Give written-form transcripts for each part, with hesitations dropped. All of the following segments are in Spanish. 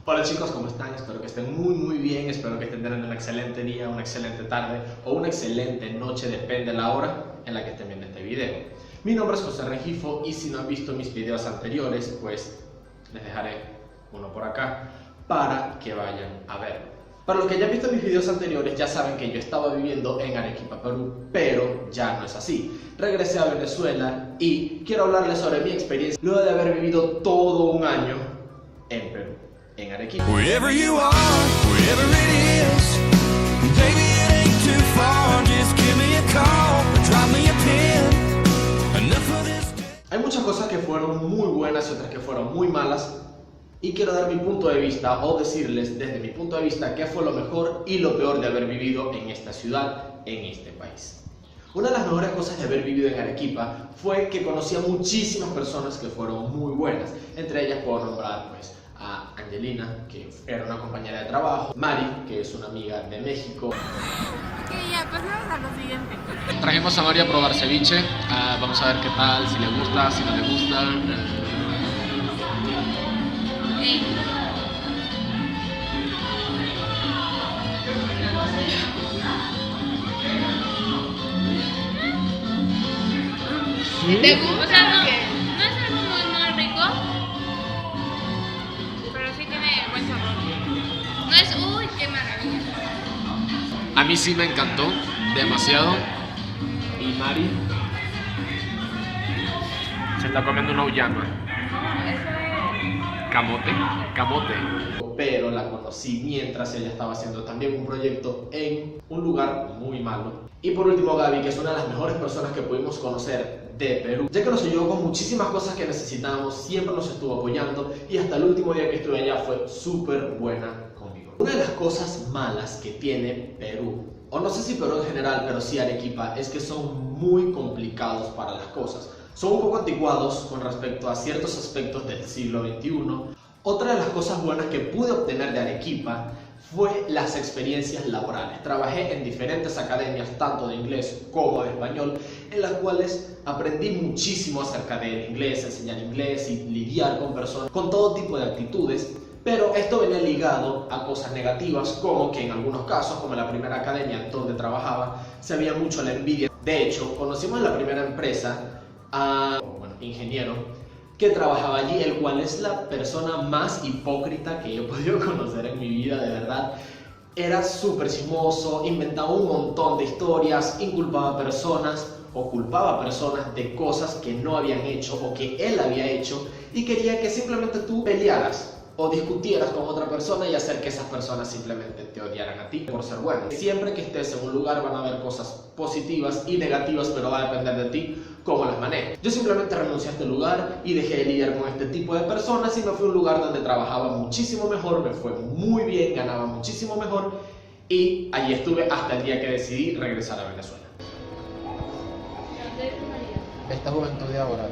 Hola chicos, ¿cómo están? Espero que estén muy bien, espero que estén teniendo un excelente día, una excelente tarde o una excelente noche, depende de la hora en la que estén viendo este video. Mi nombre es José Rengifo y si no han visto mis videos anteriores, pues les dejaré uno por acá para que vayan a verlo. Para los que ya han visto mis videos anteriores ya saben que yo estaba viviendo en Arequipa, Perú, pero ya no es así. Regresé a Venezuela y quiero hablarles sobre mi experiencia luego de haber vivido todo un año en Perú, en Arequipa. Wherever you are, wherever it is, baby it ain't too far, just give me a call, or drop me a pin, enough of this. Hay muchas cosas que fueron muy buenas y otras que fueron muy malas y quiero dar mi punto de vista o decirles desde mi punto de vista qué fue lo mejor y lo peor de haber vivido en esta ciudad, en este país. Una de las mejores cosas de haber vivido en Arequipa fue que conocí a muchísimas personas que fueron muy buenas. Entre ellas puedo nombrar pues a Angelina, que era una compañera de trabajo, Mari, que es una amiga de México. Ok, ya, pasamos a lo siguiente. Trajimos a Mari a probar ceviche, vamos a ver qué tal, si le gusta, si no le gusta. ¿Te gusta? O sea, no es algo muy rico, pero sí tiene buen sabor. No es, uy, qué maravilla. A mí sí me encantó, demasiado. Y Mari se está comiendo una uyama. Camote. Pero la conocí mientras ella estaba haciendo también un proyecto en un lugar muy malo. Y por último Gaby, que es una de las mejores personas que pudimos conocer de Perú, ya que nos ayudó con muchísimas cosas que necesitábamos, siempre nos estuvo apoyando y hasta el último día que estuve allá fue súper buena conmigo. Una de las cosas malas que tiene Perú, o no sé si Perú en general, pero sí Arequipa, es que son muy complicados para las cosas. Son un poco anticuados con respecto a ciertos aspectos del siglo XXI. Otra de las cosas buenas que pude obtener de Arequipa fue las experiencias laborales. Trabajé en diferentes academias, tanto de inglés como de español, en las cuales aprendí muchísimo acerca del inglés, enseñar inglés y lidiar con personas con todo tipo de actitudes. Pero esto venía ligado a cosas negativas, como que en algunos casos, como en la primera academia donde trabajaba, se veía mucho la envidia. De hecho, conocimos en la primera empresa a un ingeniero que trabajaba allí, el cual es la persona más hipócrita que yo he podido conocer en mi vida, de verdad. Era súper chismoso, inventaba un montón de historias, inculpaba a personas o culpaba a personas de cosas que no habían hecho o que él había hecho y quería que simplemente tú pelearas o discutieras con otra persona y hacer que esas personas simplemente te odiaran a ti por ser bueno. Siempre que estés en un lugar van a haber cosas positivas y negativas, pero va a depender de ti cómo las manejes. Yo simplemente renuncié a este lugar y dejé de lidiar con este tipo de personas y me fui a un lugar donde trabajaba muchísimo mejor, me fue muy bien, ganaba muchísimo mejor y allí estuve hasta el día que decidí regresar a Venezuela. Esta juventud de ahora,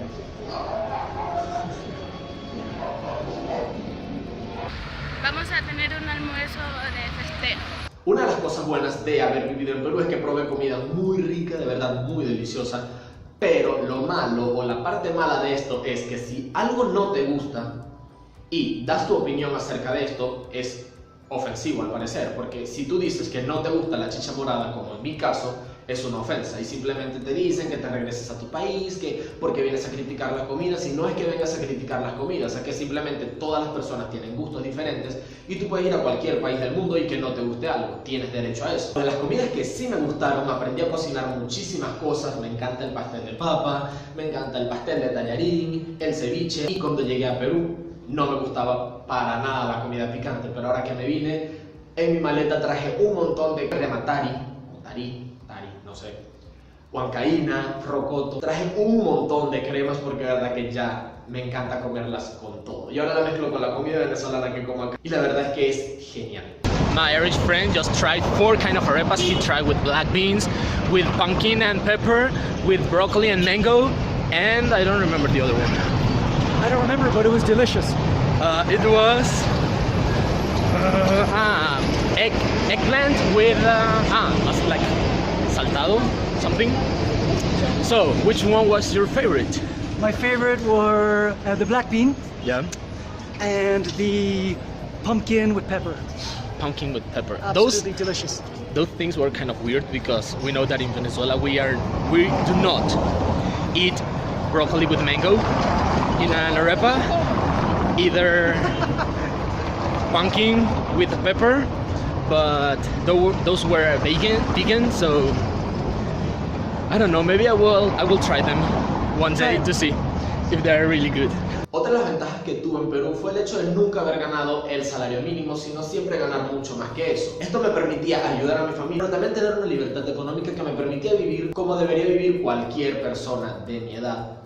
Vamos a tener un almuerzo de festejo. Una de las cosas buenas de haber vivido en Perú es que probé comida muy rica, de verdad muy deliciosa, pero lo malo o la parte mala de esto es que si algo no te gusta y das tu opinión acerca de esto, es ofensivo al parecer, porque si tú dices que no te gusta la chicha morada, como en mi caso, es una ofensa y simplemente te dicen que te regreses a tu país, que porque vienes a criticar la comida, si no es que vengas a criticar las comidas, es que simplemente todas las personas tienen gustos diferentes y tú puedes ir a cualquier país del mundo y que no te guste algo, tienes derecho a eso. De las comidas que sí me gustaron, aprendí a cocinar muchísimas cosas, me encanta el pastel de papa, me encanta el pastel de tallarín, el ceviche y cuando llegué a Perú no me gustaba para nada la comida picante, pero ahora que me vine, en mi maleta traje un montón de crema tari, no sé, huancaína, rocoto. Traje un montón de cremas porque la verdad que ya me encanta comerlas con todo. Y ahora la mezclo con la comida venezolana que como acá. Y la verdad es que es genial. My Irish friend just tried 4 kind of arepas. He tried with black beans, with pumpkin and pepper, with broccoli and mango, and I don't remember the other one. I don't remember, but it was delicious. It was eggplant with like saltado, something. So, which one was your favorite? My favorite were the black bean Yeah. and the pumpkin with pepper. Pumpkin with pepper. Absolutely delicious. Those things were kind of weird because we know that in Venezuela we do not eat broccoli with mango in an arepa, either pumpkin with pepper, but those were vegan, so I don't know, maybe I will try them one day to see if they're really good. Otra de las ventajas que tuve en Perú fue el hecho de nunca haber ganado el salario mínimo, sino siempre ganar mucho más que eso. Esto me permitía ayudar a mi familia, pero también tener una libertad económica que me permitía vivir como debería vivir cualquier persona de mi edad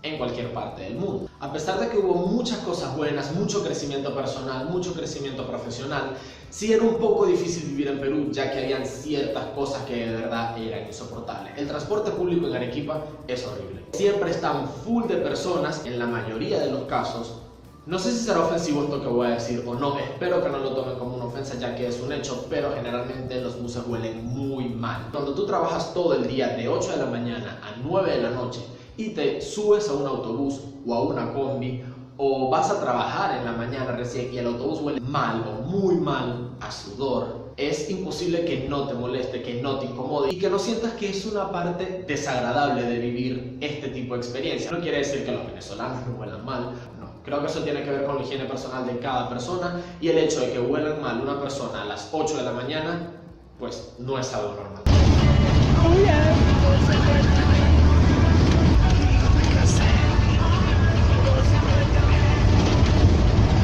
en cualquier parte del mundo. A pesar de que hubo muchas cosas buenas, mucho crecimiento personal, mucho crecimiento profesional, sí era un poco difícil vivir en Perú, ya que habían ciertas cosas que de verdad eran insoportables. El transporte público en Arequipa es horrible. Siempre están full de personas, en la mayoría de los casos. No sé si será ofensivo esto que voy a decir o no, espero que no lo tomen como una ofensa ya que es un hecho, pero generalmente los buses huelen muy mal. Cuando tú trabajas todo el día de 8 de la mañana a 9 de la noche y te subes a un autobús o a una combi o vas a trabajar en la mañana recién y el autobús huele mal o muy mal a sudor, es imposible que no te moleste, que no te incomode y que no sientas que es una parte desagradable de vivir este tipo de experiencia. No quiere decir que los venezolanos no huelan mal, no. Creo que eso tiene que ver con la higiene personal de cada persona y el hecho de que huelan mal una persona a las 8 de la mañana, pues no es algo normal.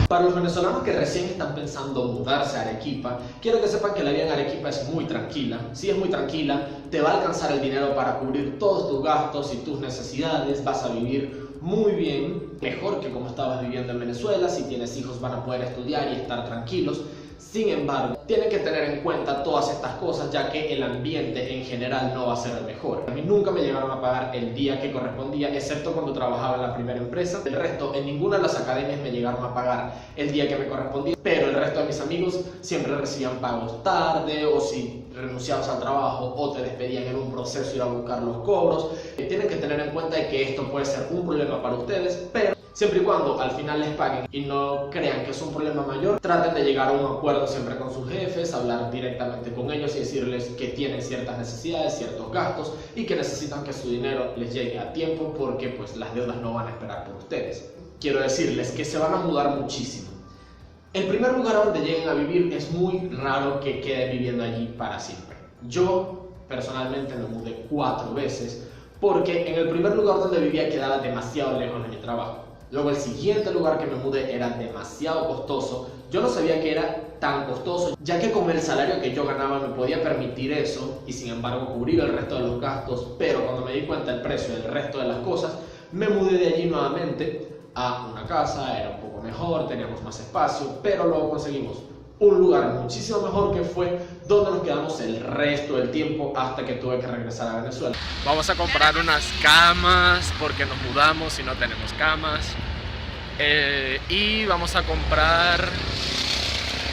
Para los venezolanos que recién están pensando mudarse a Arequipa, quiero que sepan que la vida en Arequipa es muy tranquila. Si es muy tranquila, te va a alcanzar el dinero para cubrir todos tus gastos y tus necesidades, vas a vivir muy bien, mejor que como estabas viviendo en Venezuela. Si tienes hijos van a poder estudiar y estar tranquilos. Sin embargo, tienen que tener en cuenta todas estas cosas, ya que el ambiente en general no va a ser el mejor. A mí nunca me llegaron a pagar el día que correspondía, excepto cuando trabajaba en la primera empresa. El resto, en ninguna de las academias me llegaron a pagar el día que me correspondía, pero el resto de mis amigos siempre recibían pagos tarde, o si renunciabas al trabajo o te despedían en un proceso ir a buscar los cobros. Tienen que tener en cuenta que esto puede ser un problema para ustedes, pero siempre y cuando al final les paguen y no crean que es un problema mayor, traten de llegar a un acuerdo siempre con sus jefes, hablar directamente con ellos y decirles que tienen ciertas necesidades, ciertos gastos y que necesitan que su dinero les llegue a tiempo porque pues las deudas no van a esperar por ustedes. Quiero decirles que se van a mudar muchísimo. El primer lugar a donde lleguen a vivir es muy raro que queden viviendo allí para siempre. Yo personalmente me mudé 4 veces porque en el primer lugar donde vivía quedaba demasiado lejos de mi trabajo. Luego el siguiente lugar que me mudé era demasiado costoso. Yo no sabía que era tan costoso, ya que con el salario que yo ganaba me podía permitir eso y sin embargo cubrir el resto de los gastos, pero cuando me di cuenta del precio del resto de las cosas, me mudé de allí nuevamente a una casa, era un poco mejor, teníamos más espacio, pero luego conseguimos un lugar muchísimo mejor que fue donde nos quedamos el resto del tiempo hasta que tuve que regresar a Venezuela. Vamos a comprar unas camas porque nos mudamos y no tenemos camas. Y vamos a comprar,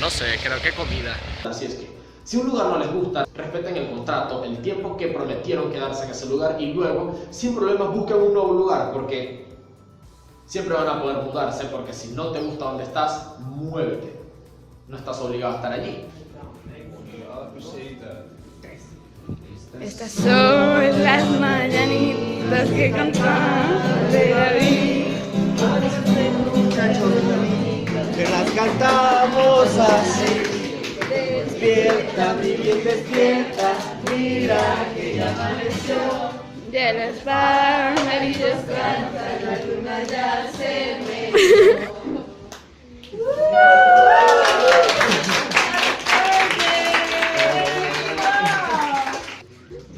no sé, creo que comida. Así es que, si un lugar no les gusta, respeten el contrato, el tiempo que prometieron quedarse en ese lugar y luego, sin problemas, busquen un nuevo lugar porque siempre van a poder mudarse, porque si no te gusta donde estás, muévete. No estás obligado a estar allí. Estas son las mañanitas que cantaba de David. Que las cantamos así. Despierta, mi bien, despierta. Mira que ya amaneció. De las pajarillos Canta, la luna ya se metió.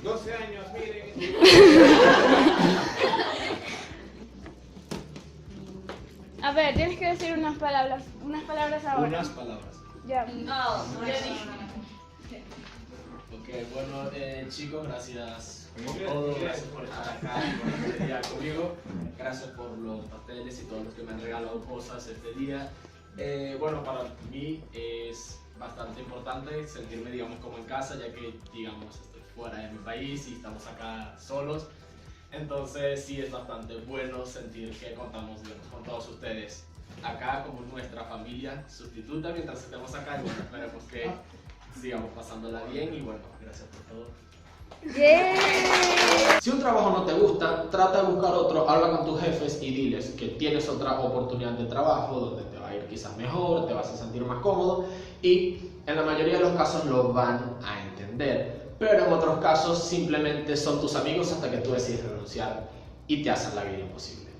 12 años, miren. A ver, tienes que decir unas palabras ahora. Unas palabras. Ya. Ok, bueno, chicos, gracias por todo, gracias por estar acá y por este día conmigo, gracias por los pasteles y todos los que me han regalado cosas este día. Bueno, para mí es bastante importante sentirme, digamos, como en casa, ya que, digamos, estoy fuera de mi país y estamos acá solos. Entonces sí es bastante bueno sentir que contamos, digamos, con todos ustedes acá como nuestra familia sustituta mientras estemos acá y bueno, esperemos que sigamos pasándola bien y bueno, gracias por todo. Si un trabajo no te gusta, trata de buscar otro, habla con tus jefes y diles que tienes otra oportunidad de trabajo donde te va a ir quizás mejor, te vas a sentir más cómodo y en la mayoría de los casos lo van a entender, pero en otros casos simplemente son tus amigos hasta que tú decides renunciar y te hacen la vida imposible.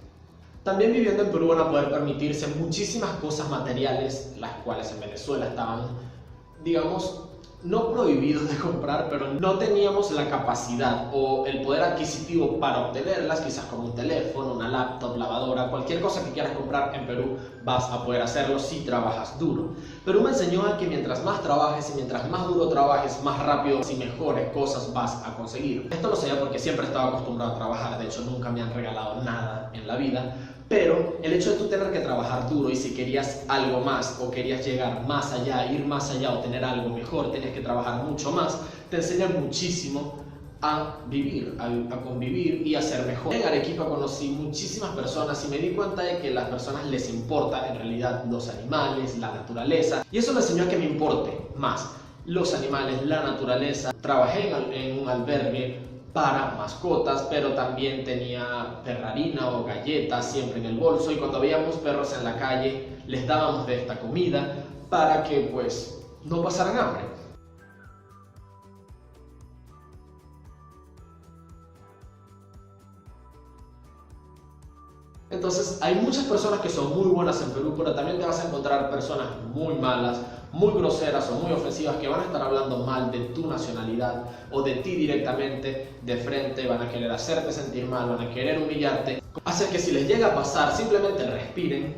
También viviendo en Perú van a poder permitirse muchísimas cosas materiales, las cuales en Venezuela estaban, digamos, no prohibidos de comprar, pero no teníamos la capacidad o el poder adquisitivo para obtenerlas, quizás como un teléfono, una laptop, lavadora, cualquier cosa que quieras comprar en Perú vas a poder hacerlo si trabajas duro. Perú me enseñó a que mientras más trabajes y mientras más duro trabajes, más rápido y mejores cosas vas a conseguir. Esto lo sé porque siempre estaba acostumbrado a trabajar, de hecho nunca me han regalado nada en la vida. Pero el hecho de tú tener que trabajar duro y si querías algo más o querías llegar más allá, ir más allá o tener algo mejor, tenías que trabajar mucho más, te enseña muchísimo a vivir, a convivir y a ser mejor. En Arequipa conocí muchísimas personas y me di cuenta de que a las personas les importa en realidad los animales, la naturaleza y eso me enseñó a que me importe más los animales, la naturaleza. Trabajé en un albergue para mascotas, pero también tenía perrarina o galletas siempre en el bolso y cuando veíamos perros en la calle les dábamos de esta comida para que pues no pasaran hambre. Entonces hay muchas personas que son muy buenas en Perú, pero también te vas a encontrar personas muy malas, muy groseras o muy ofensivas que van a estar hablando mal de tu nacionalidad o de ti directamente de frente, van a querer hacerte sentir mal, van a querer humillarte. Así que si les llega a pasar, simplemente respiren,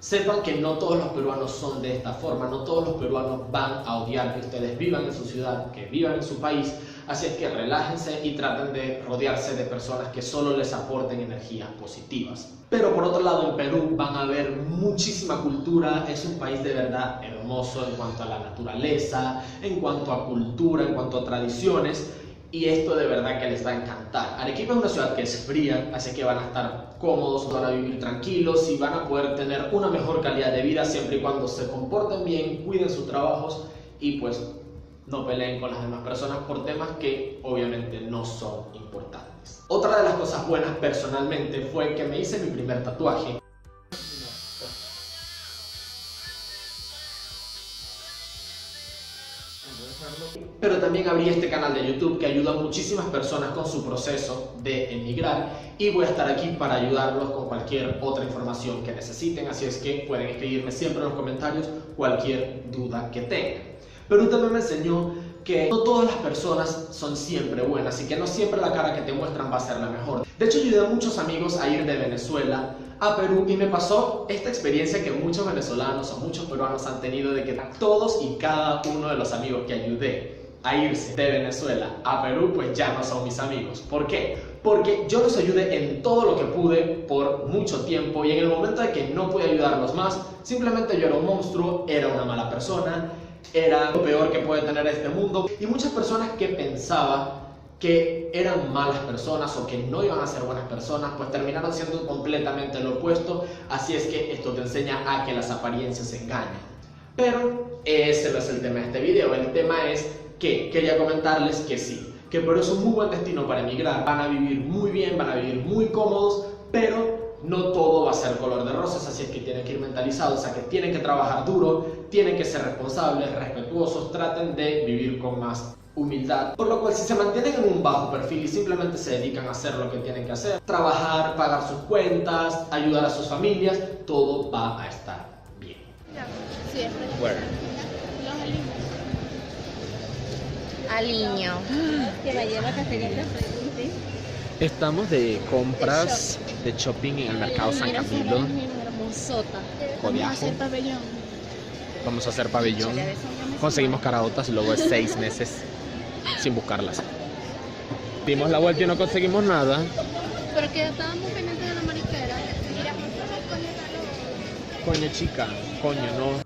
sepan que no todos los peruanos son de esta forma, no todos los peruanos van a odiar que ustedes vivan en su ciudad, que vivan en su país. Así es que relájense y traten de rodearse de personas que solo les aporten energías positivas. Pero por otro lado, en Perú van a ver muchísima cultura, es un país de verdad hermoso en cuanto a la naturaleza, en cuanto a cultura, en cuanto a tradiciones, y esto de verdad que les va a encantar. Arequipa es una ciudad que es fría, así que van a estar cómodos, van a vivir tranquilos y van a poder tener una mejor calidad de vida siempre y cuando se comporten bien, cuiden sus trabajos y pues no peleen con las demás personas por temas que obviamente no son importantes. Otra de las cosas buenas personalmente fue que me hice mi primer tatuaje. Pero también abrí este canal de YouTube que ayuda a muchísimas personas con su proceso de emigrar y voy a estar aquí para ayudarlos con cualquier otra información que necesiten, así es que pueden escribirme siempre en los comentarios cualquier duda que tengan. Perú también me enseñó que no todas las personas son siempre buenas y que no siempre la cara que te muestran va a ser la mejor. De hecho, ayudé a muchos amigos a ir de Venezuela a Perú y me pasó esta experiencia que muchos venezolanos o muchos peruanos han tenido de que todos y cada uno de los amigos que ayudé a irse de Venezuela a Perú pues ya no son mis amigos. ¿Por qué? Porque yo los ayudé en todo lo que pude por mucho tiempo y en el momento de que no pude ayudarlos más, simplemente yo era un monstruo, era una mala persona, era lo peor que puede tener este mundo y muchas personas que pensaban que eran malas personas o que no iban a ser buenas personas pues terminaron siendo completamente lo opuesto, así es que esto te enseña a que las apariencias engañan. Pero ese no es el tema de este video, el tema es que quería comentarles que sí, que Perú es un muy buen destino para emigrar, van a vivir muy bien, van a vivir muy cómodos, pero no todo va a ser color de rosas, así es que tienen que ir mentalizados a que tienen que trabajar duro, tienen que ser responsables, respetuosos, traten de vivir con más humildad. Por lo cual, si se mantienen en un bajo perfil y simplemente se dedican a hacer lo que tienen que hacer, trabajar, pagar sus cuentas, ayudar a sus familias, todo va a estar bien. Siempre. Where? Aliño. Que la lleva Caterina. Estamos de compras, de shopping en el mercado San Camilo. Hermosota. Codiajo. Pabellón. Vamos a hacer pabellón. Conseguimos caraotas luego de 6 meses sin buscarlas. Dimos la vuelta y no conseguimos nada. Pero que estábamos pendientes de la mariquera. Mira, Coño chica, coño no.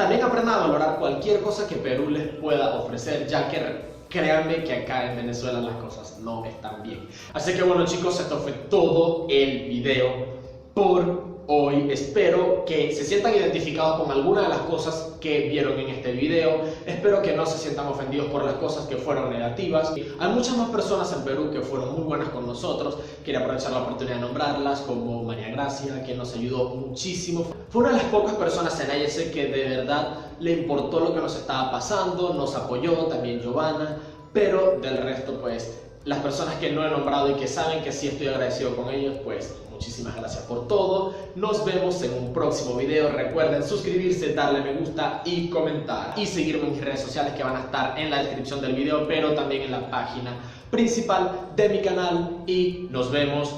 También aprendan a valorar cualquier cosa que Perú les pueda ofrecer, ya que créanme que acá en Venezuela las cosas no están bien. Así que bueno chicos, esto fue todo el video por hoy. Espero que se sientan identificados con alguna de las cosas que vieron en este video. Espero que no se sientan ofendidos por las cosas que fueron negativas. Hay muchas más personas en Perú que fueron muy buenas con nosotros. Quiero aprovechar la oportunidad de nombrarlas, como María Gracia, que nos ayudó muchísimo. Fue una de las pocas personas en AYC que de verdad le importó lo que nos estaba pasando, nos apoyó, también Giovanna, pero del resto pues las personas que no he nombrado y que saben que sí estoy agradecido con ellos, pues muchísimas gracias por todo. Nos vemos en un próximo video. Recuerden suscribirse, darle me gusta y comentar. Y seguirme en mis redes sociales que van a estar en la descripción del video, pero también en la página principal de mi canal. Y nos vemos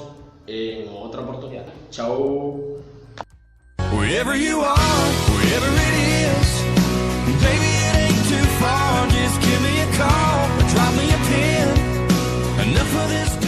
en otra oportunidad. Chao. Wherever you are, wherever it is, baby, it ain't too far. Just give me a call or drop me a pin. Enough of this.